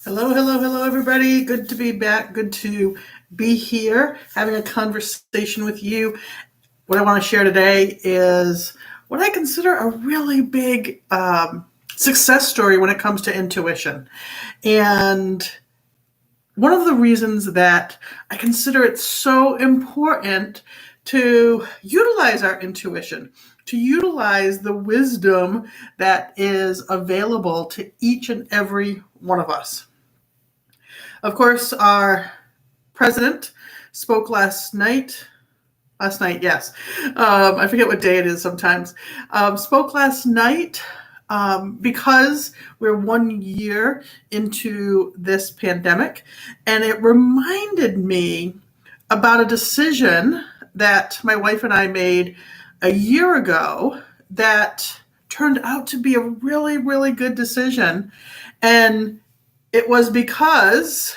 Hello, hello, hello, everybody. Good to be back. Good to be here having a conversation with you. What I want to share today is what I consider a really big success story when it comes to intuition. And one of the reasons that I consider it so important to utilize our intuition, to utilize the wisdom that is available to each and every one of us. Of course, our president spoke last night. Last night, yes. I forget what day it is sometimes. Spoke last night because we're 1 year into this pandemic, and it reminded me about a decision that my wife and I made a year ago that turned out to be a really, really good decision. And it was because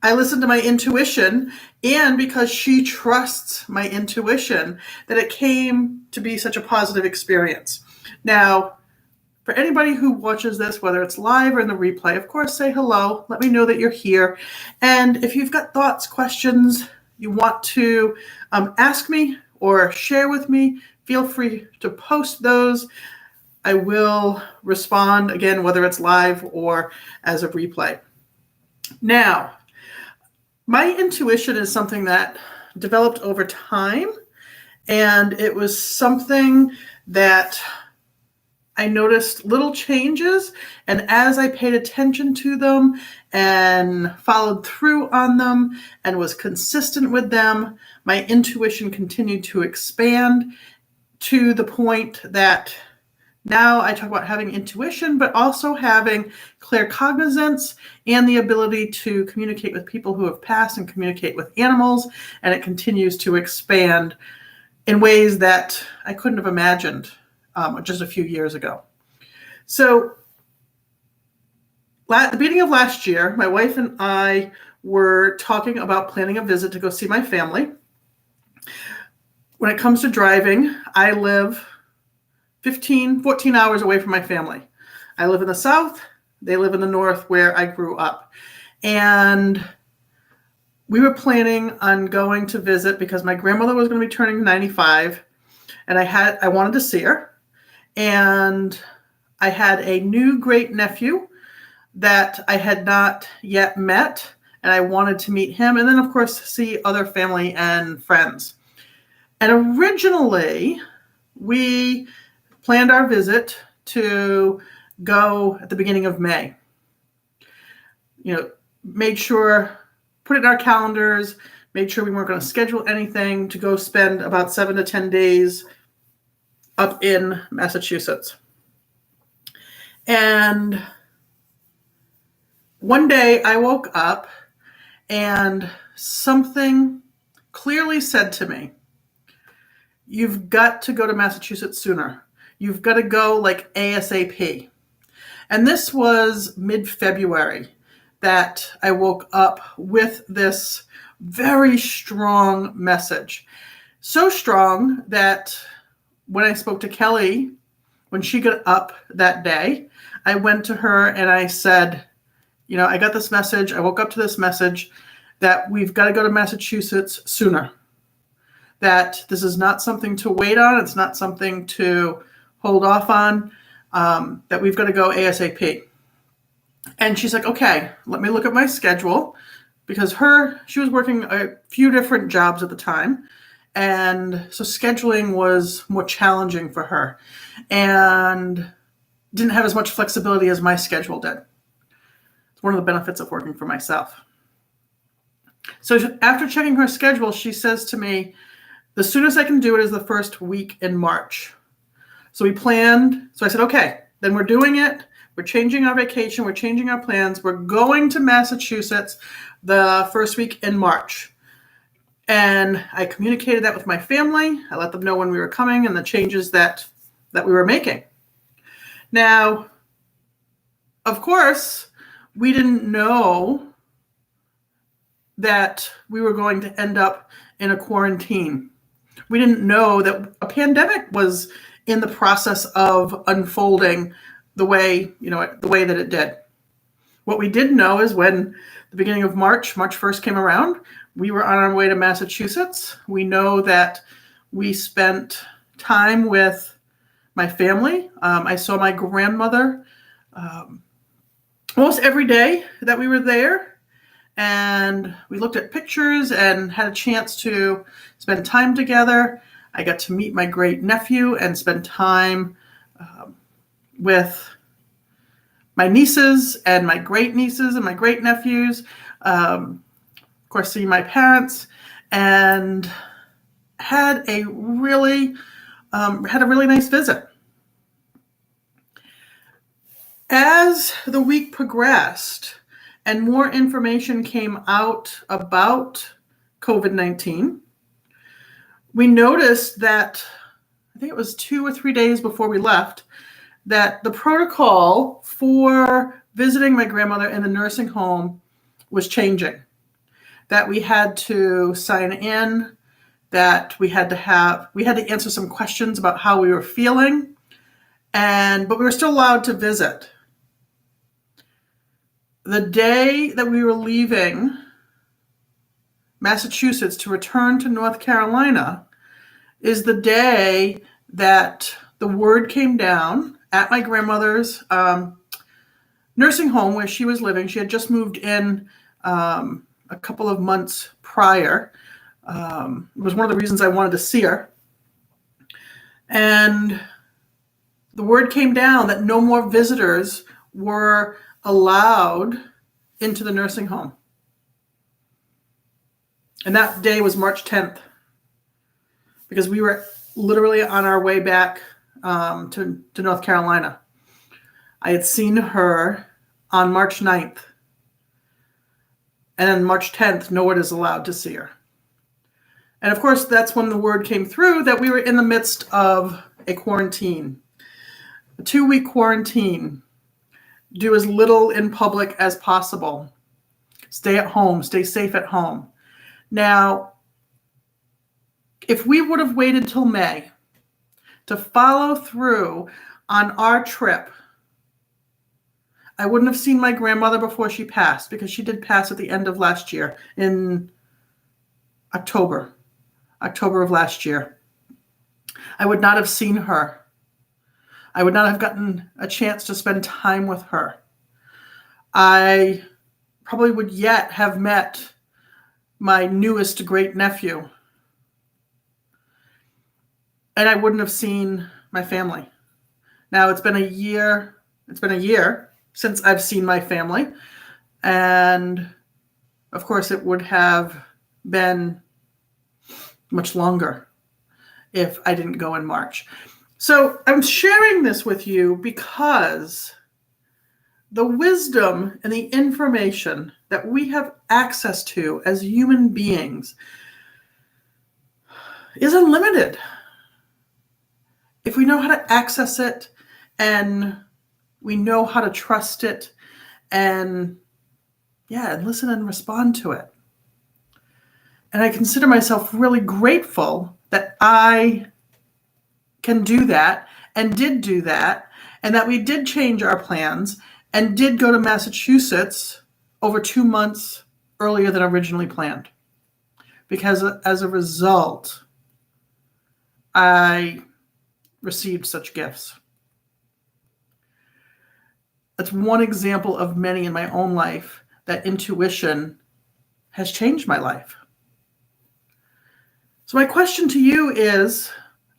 I listened to my intuition and because she trusts my intuition that it came to be such a positive experience. Now, for anybody who watches this, whether it's live or in the replay, of course, say hello. Let me know that you're here. And if you've got thoughts, questions you want to ask me or share with me, feel free to post those. I will respond again, whether it's live or as a replay. Now, my intuition is something that developed over time, and it was something that I noticed little changes, and as I paid attention to them and followed through on them and was consistent with them, my intuition continued to expand to the point that now I talk about having intuition, but also having clear cognizance and the ability to communicate with people who have passed and communicate with animals. And it continues to expand in ways that I couldn't have imagined just a few years ago. So at the beginning of last year, my wife and I were talking about planning a visit to go see my family. When it comes to driving, I live 14 hours away from my family. I live in the south. They live in the north where I grew up. And we were planning on going to visit because my grandmother was going to be turning 95 and I wanted to see her. And I had a new great nephew that I had not yet met, and I wanted to meet him. And then, of course, see other family and friends. And originally, we planned our visit to go at the beginning of May. Made sure, put it in our calendars, made sure we weren't going to schedule anything to go spend about 7 to 10 days up in Massachusetts. And one day I woke up and something clearly said to me, "You've got to go to Massachusetts sooner. You've got to go like ASAP." And this was mid-February that I woke up with this very strong message. So strong that when I spoke to Kelly, when she got up that day, I went to her and I said, I got this message. I woke up to this message that we've got to go to Massachusetts sooner. That this is not something to wait on. It's not something to hold off on, that we've got to go ASAP. And she's like, okay, let me look at my schedule, because she was working a few different jobs at the time. And so scheduling was more challenging for her and didn't have as much flexibility as my schedule did. It's one of the benefits of working for myself. So after checking her schedule, she says to me, the soonest I can do it is the first week in March. So we planned. So I said, okay, then we're doing it. We're changing our vacation. We're changing our plans. We're going to Massachusetts the first week in March. And I communicated that with my family. I let them know when we were coming and the changes that we were making. Now, of course, we didn't know that we were going to end up in a quarantine. We didn't know that a pandemic was in the process of unfolding the way that it did. What we did know is when the beginning of March 1st came around, we were on our way to Massachusetts. We know that we spent time with my family. I saw my grandmother almost every day that we were there. And we looked at pictures and had a chance to spend time together. I got to meet my great nephew and spend time with my nieces and my great nieces and my great nephews. Of course, see my parents, and had a really nice visit. As the week progressed and more information came out about COVID-19, we noticed that, I think it was 2 or 3 days before we left, that the protocol for visiting my grandmother in the nursing home was changing. That we had to sign in, that we had to answer some questions about how we were feeling, but we were still allowed to visit. The day that we were leaving Massachusetts to return to North Carolina is the day that the word came down at my grandmother's nursing home where she was living. She had just moved in a couple of months prior. It was one of the reasons I wanted to see her. And the word came down that no more visitors were allowed into the nursing home. And that day was March 10th, because we were literally on our way back to North Carolina. I had seen her on March 9th. And then March 10th, no one is allowed to see her. And of course, that's when the word came through that we were in the midst of a quarantine, a 2-week quarantine. Do as little in public as possible. Stay at home, stay safe at home. Now, if we would have waited till May to follow through on our trip, I wouldn't have seen my grandmother before she passed, because she did pass at the end of last year, in October of last year. I would not have seen her. I would not have gotten a chance to spend time with her. I probably would yet have met my newest great nephew. And I wouldn't have seen my family. Now it's been a year since I've seen my family. And of course it would have been much longer if I didn't go in March. So I'm sharing this with you because the wisdom and the information that we have access to as human beings is unlimited. If we know how to access it, and we know how to trust it, and listen and respond to it. And I consider myself really grateful that I can do that and did do that, and that we did change our plans and did go to Massachusetts over 2 months earlier than originally planned. Because as a result, I received such gifts. That's one example of many in my own life that intuition has changed my life. So my question to you is,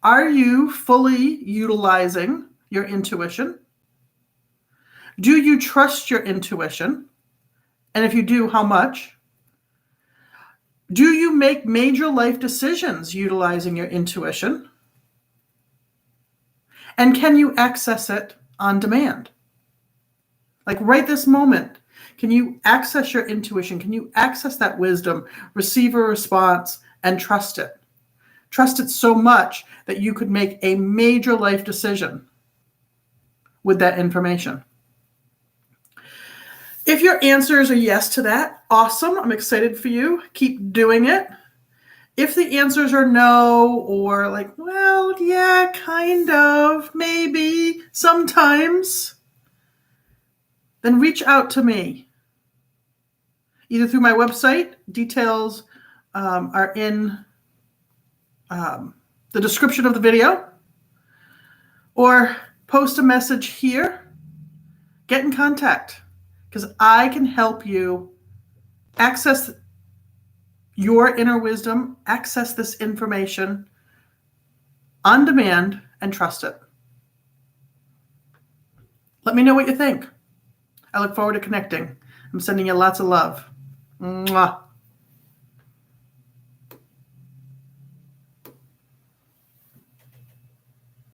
are you fully utilizing your intuition? Do you trust your intuition? And if you do, how much? Do you make major life decisions utilizing your intuition? And can you access it on demand? Like right this moment, can you access your intuition? Can you access that wisdom, receive a response, and trust it? Trust it so much that you could make a major life decision with that information. If your answers are yes to that, awesome. I'm excited for you. Keep doing it. If the answers are no, or like, well, yeah, kind of, maybe, sometimes, then reach out to me. Either through my website, details are in the description of the video, or post a message here. Get in contact, because I can help you access your inner wisdom, access this information on demand, and trust it. Let me know what you think. I look forward to connecting. I'm sending you lots of love. Mwah.